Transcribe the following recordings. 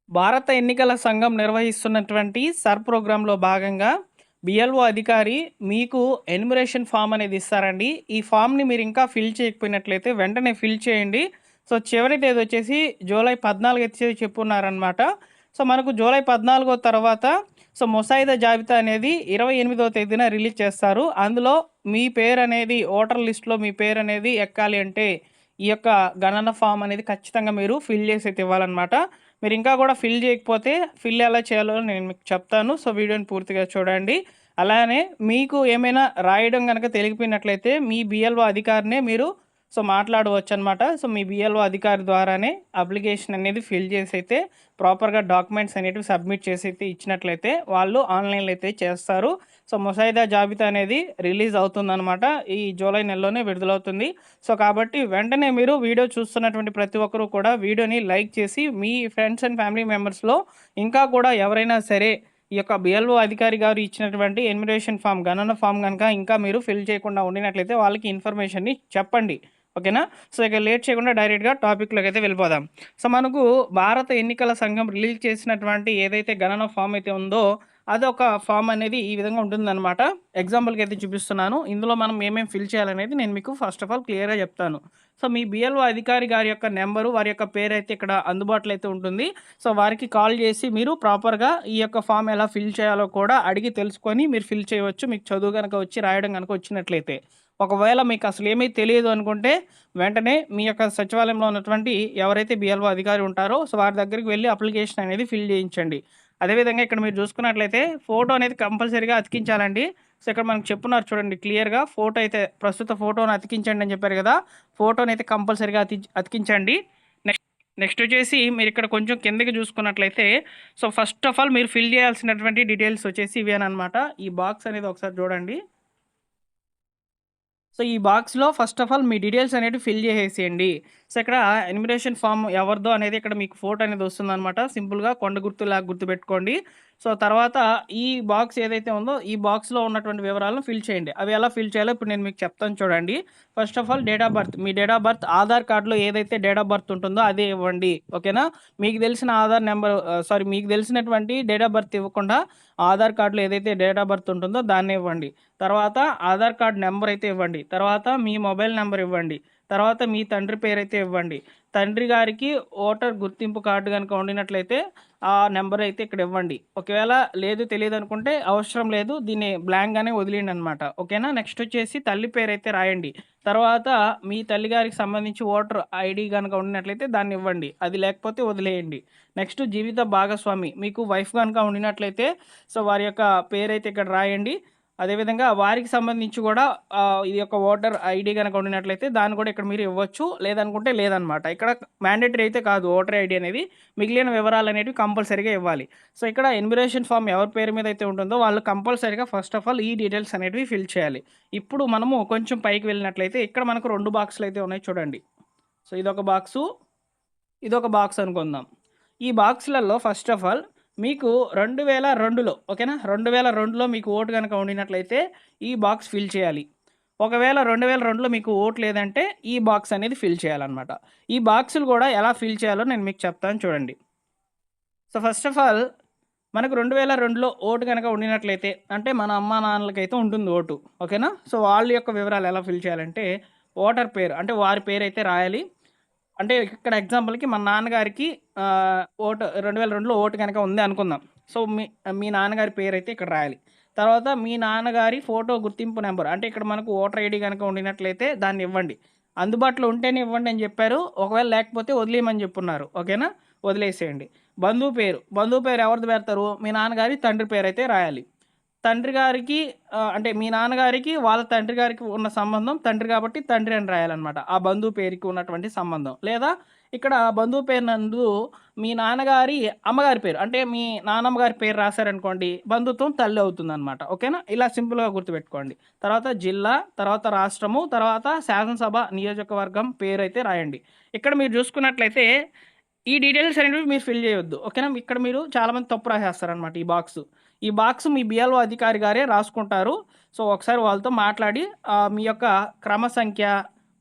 భారత ఎన్నికల సంఘం నిర్వహిస్తున్నటువంటి ప్రోగ్రామ్‌లో భాగంగా బిఎల్ఓ అధికారి మీకు ఎన్యుమరేషన్ ఫార్మ్ అనేది ఇస్తారండి. ఈ ఫార్మ్‌ని మీరు ఇంకా ఫిల్ చేయకపోయినట్లయితే వెంటనే ఫిల్ చేయండి. సో, చివరి తేదీ వచ్చేసి జూలై 14 అయితే చెప్పున్నారనమాట. సో, మనకు జూలై 14 తర్వాత ముసాయిదా జాబితా అనేది 28వ తేదీన రిలీజ్ చేస్తారు. అందులో మీ పేరనేది ఓటర్ లిస్ట్‌లో మీ పేరనేది ఎక్కాలి అంటే ఈ యొక్క గణన ఫార్మ్ అనేది ఖచ్చితంగా మీరు ఫిల్ చేసి అయితే ఇవ్వాలనమాట. మీరు ఇంకా కూడా ఫిల్ చేయకపోతే ఫిల్ ఎలా చేయాలో నేను మీకు చెప్తాను. సో, వీడియోని పూర్తిగా చూడండి. అలానే మీకు ఏమైనా రాయడం గనక తెలియకపోయినట్లయితే మీ బిఎల్ఓ అధికారినే మీరు మాట్లాడవచ్చనమాట. సో, మీ బిఎల్ఓ అధికారి ద్వారానే అప్లికేషన్ అనేది ఫిల్ చేసైతే ప్రాపర్‌గా డాక్యుమెంట్స్ అనేటివి సబ్మిట్ చేసైతే ఇచ్చినట్లయితే వాళ్ళు ఆన్‌లైన్‌లో అయితే చేస్తారు. సో, ముసాయిదా జాబితా అనేది రిలీజ్ అవుతుందనమాట. ఈ జూలై నెలలోనే విడుదలవుతుంది. సో, కాబట్టి వెంటనే మీరు వీడియో చూస్తున్నటువంటి ప్రతి ఒక్కరు కూడా వీడియోని లైక్ చేసి మీ ఫ్రెండ్స్ అండ్ ఫ్యామిలీ మెంబర్స్‌లో ఇంకా కూడా ఎవరైనా సరే ఈ యొక్క బిఎల్ఓ అధికారి గారు ఇచ్చినటువంటి ఎన్యుమరేషన్ ఫార్మ్, గణన ఫార్మ్ గనక ఇంకా మీరు ఫిల్ చేయకుండా ఉండినట్లయితే వాళ్ళకి ఇన్ఫర్మేషన్‌ని చెప్పండి. ఓకేనా? సో, ఇక లేట్ చేయకుండా డైరెక్ట్‌గా టాపిక్‌లోకైతే వెళ్ళిపోదాం. సో, మనకు భారత ఎన్నికల సంఘం రిలీజ్ చేసినటువంటి ఏదైతే గణన ఫామ్ అయితే ఉందో అదొక ఫామ్ అనేది ఈ విధంగా ఉంటుందన్నమాట. ఎగ్జాంపుల్‌కి అయితే చూపిస్తున్నాను. ఇందులో మనం ఏమేమి ఫిల్ చేయాలనేది నేను మీకు ఫస్ట్ ఆఫ్ ఆల్ క్లియర్‌గా చెప్తాను. సో, మీ బిఎల్ఓ అధికారి గారి యొక్క నంబరు, వారి యొక్క పేరైతే ఇక్కడ అందుబాటులో అయితే ఉంటుంది. సో, వారికి కాల్ చేసి మీరు ప్రాపర్‌గా ఈ యొక్క ఫామ్ ఎలా ఫిల్ చేయాలో కూడా అడిగి తెలుసుకొని మీరు ఫిల్ చేయవచ్చు. మీకు చదువు గనక వచ్చి, రాయడం గనక వచ్చినట్లయితే. ఒకవేళ మీకు అసలు ఏమీ తెలియదు అనుకుంటే వెంటనే మీ యొక్క సచివాలయంలో ఉన్నటువంటి ఎవరైతే బిఎల్ఓ అధికారి ఉంటారో వారి దగ్గరికి వెళ్లి అప్లికేషన్ అనేది ఫిల్ చేయించండి. అదేవిధంగా ఇక్కడ మీరు చూసుకున్నట్లయితే ఫోటో అనేది కంపల్సరీగా అతికించాలండి. సో, ఇక్కడ మనకు చెప్పున్నారు చూడండి క్లియర్‌గా ఫోటో అయితే ప్రస్తుత ఫోటోని అతికించండి అని చెప్పారు కదా! ఫోటోనైతే కంపల్సరీగా అతికించండి. నెక్స్ట్ నెక్స్ట్ వచ్చేసి మీరు ఇక్కడ కొంచెం కిందకి చూసుకున్నట్లయితే ఫస్ట్ ఆఫ్ ఆల్ మీరు ఫిల్ చేయాల్సినటువంటి డీటెయిల్స్ వచ్చేసి ఇవేననమాట. ఈ బాక్స్ అనేది ఒకసారి చూడండి. సో, ఈ బాక్స్‌లో first of all me details అనేటివి ఫిల్ చేసేసేయండి. సో, ఇక్కడ ఎన్యుమరేషన్ ఫార్మ్ ఎవరిదో అనేది ఇక్కడ మీకు ఫోటో అనేది వస్తుందనమాట. సింపుల్‌గా కొండ గుర్తులాగా గుర్తుపెట్టుకోండి. సో, తర్వాత ఈ బాక్స్ ఏదైతే ఉందో ఈ బాక్స్‌లో ఉన్నటువంటి వివరాలను ఫిల్ చేయండి. అవి ఎలా ఫిల్ చేయాలో ఇప్పుడు నేను మీకు చెప్తాను చూడండి. First of all date of birth. Me date of birth Aadhaar కార్డ్‌లో ఏదైతే డేట్ ఆఫ్ బర్త్ ఉంటుందో అదే ఇవ్వండి. ఓకేనా? మీకు తెలిసిన ఆధార్ నెంబర్ మీకు తెలిసినటువంటి డేట్ ఆఫ్ బర్త్ ఇవ్వకుండా ఆధార్ కార్డ్‌లో ఏదైతే డేట్ ఆఫ్ బర్త్ ఉంటుందో దాన్నే ఇవ్వండి. తర్వాత ఆధార్ కార్డ్ నెంబర్ అయితే ఇవ్వండి. తర్వాత మీ మొబైల్ నెంబర్ ఇవ్వండి. తర్వాత మీ తండ్రి పేరైతే ఇవ్వండి. తండ్రి గారికి ఓటర్ గుర్తింపు కార్డు గనుక ఉండినట్లయితే ఆ నెంబర్ అయితే ఇక్కడ ఇవ్వండి. ఒకవేళ లేదు తెలీదనుకుంటే అవసరం లేదు. దీన్ని బ్లాంక్‌గానే వదిలేయండనమాట. ఓకేనా? నెక్స్ట్ వచ్చేసి తల్లి పేరైతే రాయండి. తర్వాత మీ తల్లిగారికి సంబంధించి ఓటర్ ఐడీ గనుక ఉండినట్లయితే దాన్ని ఇవ్వండి. అది లేకపోతే వదిలేయండి. నెక్స్ట్ జీవిత భాగస్వామి మీకు వైఫ్ గనుక ఉండినట్లయితే వారి యొక్క పేరైతే ఇక్కడ రాయండి. అదేవిధంగా వారికి సంబంధించి కూడా ఇది యొక్క ఓటర్ ఐడీ గనక ఉండినట్లయితే దాన్ని కూడా ఇక్కడ మీరు ఇవ్వచ్చు. లేదనుకుంటే లేదనమాట. ఇక్కడ మ్యాండేటరీ అయితే కాదు ఓటర్ ఐడీ అనేది. మిగిలిన వివరాలనేటివి కంపల్సరీగా ఇవ్వాలి. సో, ఇక్కడ ఎన్యుమరేషన్ ఫార్మ్ ఎవరి పేరు మీద అయితే ఉంటుందో వాళ్ళు కంపల్సరీగా ఫస్ట్ ఆఫ్ ఆల్ ఈ డీటెయిల్స్ అనేటివి ఫిల్ చేయాలి. ఇప్పుడు మనము కొంచెం పైకి వెళ్ళినట్లయితే ఇక్కడ మనకు 2 బాక్సులు అయితే ఉన్నాయి చూడండి. సో, ఇదొక బాక్సు, ఇదొక బాక్స్ అనుకుందాం. ఈ బాక్సులలో ఫస్ట్ ఆఫ్ ఆల్ మీకు 2002లో ఓకేనా? 2002లో మీకు ఓటు గనక ఉండినట్లయితే ఈ బాక్స్ ఫిల్ చేయాలి. ఒకవేళ 2002లో మీకు ఓటు లేదంటే ఈ బాక్స్ అనేది ఫిల్ చేయాలనమాట. ఈ బాక్సులు కూడా ఎలా ఫిల్ చేయాలో నేను మీకు చెప్తాను చూడండి. సో, ఫస్ట్ ఆఫ్ ఆల్ మనకు 2002లో ఓటు గనక ఉండినట్లయితే అంటే మన అమ్మా నాన్నలకైతే ఉంటుంది ఓటు. ఓకేనా? సో, వాళ్ళ యొక్క వివరాలు ఎలా ఫిల్ చేయాలంటే ఓటర్ పేరు అంటే వారి పేరైతే రాయాలి. అంటే ఇక్కడ ఎగ్జాంపుల్‌కి మా నాన్నగారికి ఓటు 2002లో ఓటు గనక ఉంది అనుకుందాం. సో, మీ మీ నాన్నగారి పేరైతే ఇక్కడ రాయాలి. తర్వాత మీ నాన్నగారి ఫోటో గుర్తింపు నంబర్ అంటే ఇక్కడ మనకు ఓటర్ ఐడీ గనక ఉండినట్లయితే దాన్ని ఇవ్వండి. అందుబాటులో ఉంటేనే ఇవ్వండి అని చెప్పారు. ఒకవేళ లేకపోతే వదిలేయమని చెప్పున్నారు. ఓకేనా? వదిలేసేయండి. బంధువు పేరు ఎవరిది పెడతారు? మీ నాన్నగారి తండ్రి పేరైతే రాయాలి. తండ్రి గారికి అంటే మీ నాన్నగారికి వాళ్ళ తండ్రి గారికి ఉన్న సంబంధం తండ్రి కాబట్టి తండ్రి అని రాయాలనమాట. ఆ బంధువు పేరుకి ఉన్నటువంటి సంబంధం. లేదా ఇక్కడ బంధువు పేరు నందు మీ నాన్నగారి అమ్మగారి పేరు అంటే మీ నానమ్మ గారి పేరు రాశారనుకోండి బంధుత్వం తల్లి అవుతుందనమాట. ఓకేనా? ఇలా సింపుల్‌గా గుర్తుపెట్టుకోండి. తర్వాత జిల్లా, తర్వాత రాష్ట్రము, తర్వాత శాసనసభ నియోజకవర్గం పేరైతే రాయండి. ఇక్కడ మీరు చూసుకున్నట్లయితే ఈ డీటెయిల్స్ అనేవి మీరు ఫిల్ చేయొద్దు. ఓకేనా? ఇక్కడ మీరు చాలామంది తప్పు రాసేస్తారనమాట ఈ బాక్సు. ఈ బాక్స్ మీ బిఎల్ఓ అధికారి గారే రాసుకుంటారు. సో, ఒకసారి వాళ్ళతో మాట్లాడి మీ యొక్క క్రమ సంఖ్య,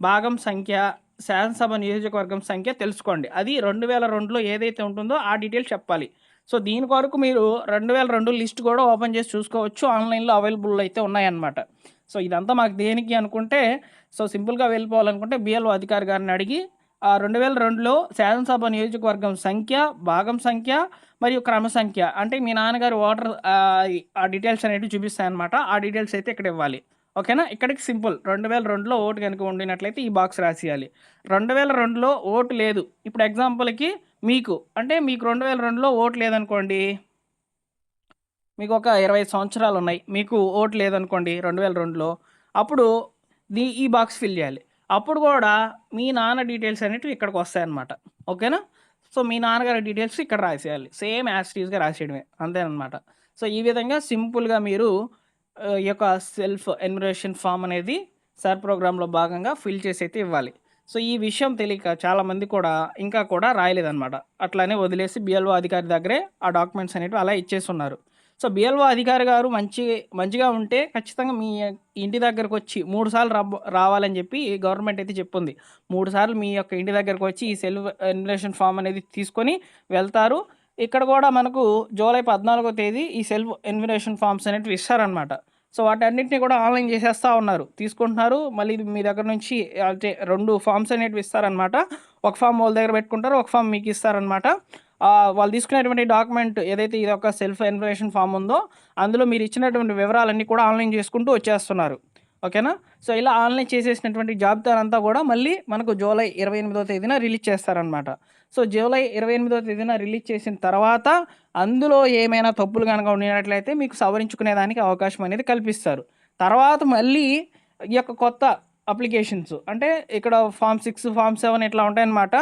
భాగం సంఖ్య, శాసనసభ నియోజకవర్గం సంఖ్య తెలుసుకోండి. అది 2002లో ఏదైతే ఉంటుందో ఆ డీటెయిల్స్ చెప్పాలి. సో, దీని కొరకు మీరు 2002 లిస్ట్ కూడా ఓపెన్ చేసి చూసుకోవచ్చు. ఆన్‌లైన్‌లో అవైలబుల్ అయితే ఉన్నాయన్నమాట. సో, ఇదంతా మాకు దేనికి అనుకుంటే, సో, సింపుల్‌గా వెళ్ళిపోవాలనుకుంటే బిఎల్ఓ అధికారి గారిని అడిగి 2002లో శాసనసభ నియోజకవర్గం సంఖ్య, భాగం సంఖ్య మరియు క్రమ సంఖ్య అంటే మీ నాన్నగారి ఆ డీటెయిల్స్ అనేటివి చూపిస్తాయన్నమాట. ఆ డీటెయిల్స్ అయితే ఇక్కడ ఇవ్వాలి. ఓకేనా? ఇక్కడికి సింపుల్. 2002లో ఓటు గనుక ఉండినట్లయితే ఈ బాక్స్ రాసేయాలి. 2002లో ఓటు లేదు. ఇప్పుడు ఎగ్జాంపుల్‌కి మీకు 2002లో ఓటు లేదనుకోండి. మీకు ఒక 25 సంవత్సరాలున్నాయి. మీకు ఓటు లేదనుకోండి 2002లో. అప్పుడు ఈ బాక్స్ ఫిల్ చేయాలి. అప్పుడు కూడా మీ నాన్న డీటెయిల్స్ అనేటివి ఇక్కడికొస్తాయన్నమాట. ఓకేనా? సో, మీ నాన్నగారి డీటెయిల్స్ ఇక్కడ రాసేయాలి. సేమ్ యాజ్ ఇట్ ఈస్‌గా రాసేయడమే. అంతేనన్నమాట. సో, ఈ విధంగా సింపుల్‌గా మీరు ఈ యొక్క సెల్ఫ్ ఎన్యుమరేషన్ ఫార్మ్ అనేది సార్ ప్రోగ్రామ్‌లో భాగంగా ఫిల్ చేసైతే ఇవ్వాలి. సో, ఈ విషయం తెలియక చాలామంది కూడా ఇంకా కూడా రాయలేదన్నమాట. అట్లానే వదిలేసి బిఎల్ఓ అధికారి దగ్గరే ఆ డాక్యుమెంట్స్ అనేటివి అలా ఇచ్చేసున్నారు. సో, బిఎల్ఓ అధికారి గారు మంచిగా ఉంటే ఖచ్చితంగా మీ ఇంటి దగ్గరకొచ్చి 3 సార్లు రావాలని చెప్పి గవర్నమెంట్ అయితే చెప్పుంది. 3 సార్లు మీ యొక్క ఇంటి దగ్గరకొచ్చి ఈ సెల్ఫ్ ఎన్యుమరేషన్ ఫార్మ్ అనేది తీసుకొని వెళ్తారు. ఇక్కడ కూడా మనకు జూలై 14వ తేదీ ఈ సెల్ఫ్ ఎన్యుమరేషన్ ఫార్మ్స్ అనేటివి ఇస్తారనమాట. సో, వాటన్నిటిని కూడా ఆన్‌లైన్ చేసేస్తా ఉన్నారు. తీసుకుంటున్నారు. మళ్ళీ ఇది మీ దగ్గర నుంచి అంటే 2 ఫార్మ్స్ అనేటివి ఇస్తారనమాట. ఒక ఫార్మ్ వాళ్ళ దగ్గర పెట్టుకుంటారు. ఒక ఫార్మ్ మీకు ఇస్తారనమాట. వాళ్ళు తీసుకునేటువంటి డాక్యుమెంట్ ఏదైతే ఇదొక సెల్ఫ్ ఎన్యుమరేషన్ ఫార్మ్ ఉందో, అందులో మీరు ఇచ్చినటువంటి వివరాలన్నీ కూడా ఆన్‌లైన్ చేసుకుంటూ వచ్చేస్తున్నారు. ఓకేనా? సో, ఇలా ఆన్‌లైన్ చేసేసినటువంటి జాబితానంతా కూడా మళ్ళీ మనకు జూలై 28వ తేదీన రిలీజ్ చేస్తారనమాట. సో, జూలై 28వ తేదీన రిలీజ్ చేసిన తర్వాత అందులో ఏమైనా తప్పులు గనక ఉండినట్లయితే మీకు సవరించుకునేదానికి అవకాశం అనేది కల్పిస్తారు. తర్వాత మళ్ళీ ఈ యొక్క కొత్త అప్లికేషన్స్ అంటే ఇక్కడ ఫార్మ్ 6, ఫార్మ్ 7 ఇట్లా ఉంటాయన్నమాట.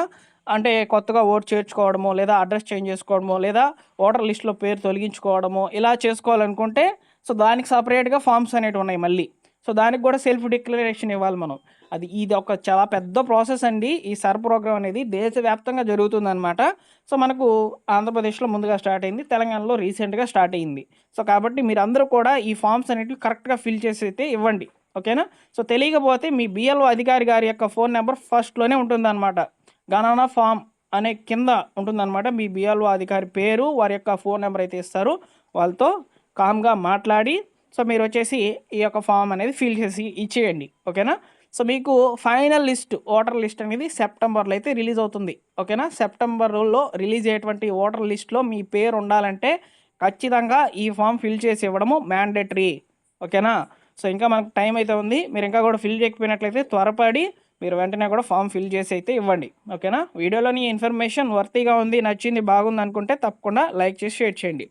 అంటే కొత్తగా ఓటు చేర్చుకోవడమో, లేదా అడ్రస్ చేంజ్ చేసుకోవడమో, లేదా ఓటర్ లిస్ట్‌లో పేరు తొలగించుకోవడమో ఇలా చేసుకోవాలనుకుంటే సో, దానికి సెపరేట్‌గా ఫార్మ్స్ అనేటివున్నాయి మళ్ళీ. సో, దానికి కూడా సెల్ఫ్ డిక్లరేషన్ ఇవ్వాలి మనం. ఇది ఒక చాలా పెద్ద ప్రాసెస్ అండి. ఈ సర్ ప్రోగ్రామ్ అనేది దేశవ్యాప్తంగా జరుగుతుందనమాట. సో, మనకు ఆంధ్రప్రదేశ్‌లో ముందుగా స్టార్ట్ అయింది. తెలంగాణలో రీసెంట్‌గా స్టార్ట్ అయింది. సో, కాబట్టి మీరందరూ కూడా ఈ ఫార్మ్స్ అనేటివి కరెక్ట్‌గా ఫిల్ చేసి అయితే ఇవ్వండి. ఓకేనా? సో, తెలియకపోతే మీ బిఎల్ఓ అధికారి గారి యొక్క ఫోన్ నంబర్ ఫస్ట్‌లోనే ఉంటుందనమాట. గణన ఫార్మ్ అనే కింద ఉంటుందనమాట. మీ బిఎల్ఓ అధికారి పేరు, వారి యొక్క ఫోన్ నంబర్ అయితే ఇస్తారు. వాళ్ళతో కామ్‌గా మాట్లాడి సో, మీరొచ్చేసి ఈ యొక్క ఫార్మ్ అనేది ఫిల్ చేసి ఇచ్చేయండి. ఓకేనా? సో, మీకు ఫైనల్ లిస్ట్, ఓటర్ లిస్ట్ అనేది సెప్టెంబర్‌లో అయితే రిలీజ్ అవుతుంది. ఓకేనా? సెప్టెంబర్‌లో రిలీజ్ అయ్యేటువంటి ఓటర్ లిస్ట్‌లో మీ పేరు ఉండాలంటే ఖచ్చితంగా ఈ ఫార్మ్ ఫిల్ చేసి ఇవ్వడము మ్యాండేటరీ. ఓకేనా? సో, ఇంకా మనకు టైం అయితే ఉంది. మీరు ఇంకా కూడా ఫిల్ చేయకపోయినట్లయితే త్వరపడి మీరు వెంటనే కూడా ఫార్మ్ ఫిల్ చేసి అయితే ఇవ్వండి. ఓకేనా? వీడియోలోని ఇన్ఫర్మేషన్ వర్తీగా ఉంది, నచ్చింది, బాగుంది అనుకుంటే తప్పకుండా లైక్ చేసి షేర్ చేయండి.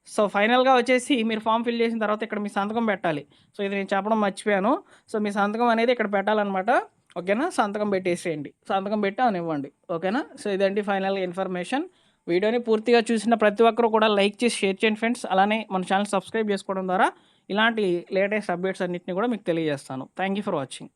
సో, ఫైనల్‌గా వచ్చేసి మీరు ఫార్మ్ ఫిల్ చేసిన తర్వాత ఇక్కడ మీ సంతకం పెట్టాలి. సో, ఇది నేను చెప్పడం మర్చిపోయాను. సో, మీ సంతకం అనేది ఇక్కడ పెట్టాలనమాట. ఓకేనా? సంతకం పెట్టేసేయండి. సంతకం పెట్టి అవనివ్వండి. ఓకేనా? సో, ఇదండి ఫైనల్‌గా ఇన్ఫర్మేషన్. వీడియోని పూర్తిగా చూసిన ప్రతి ఒక్కరు కూడా లైక్ చేసి షేర్ చేయండి ఫ్రెండ్స్. అలానే మన ఛానల్ సబ్స్క్రైబ్ చేసుకోవడం ద్వారా ఇలాంటి లేటెస్ట్ అప్డేట్స్ అన్నిటిని కూడా మీకు తెలియజేస్తాను. Thank you for watching.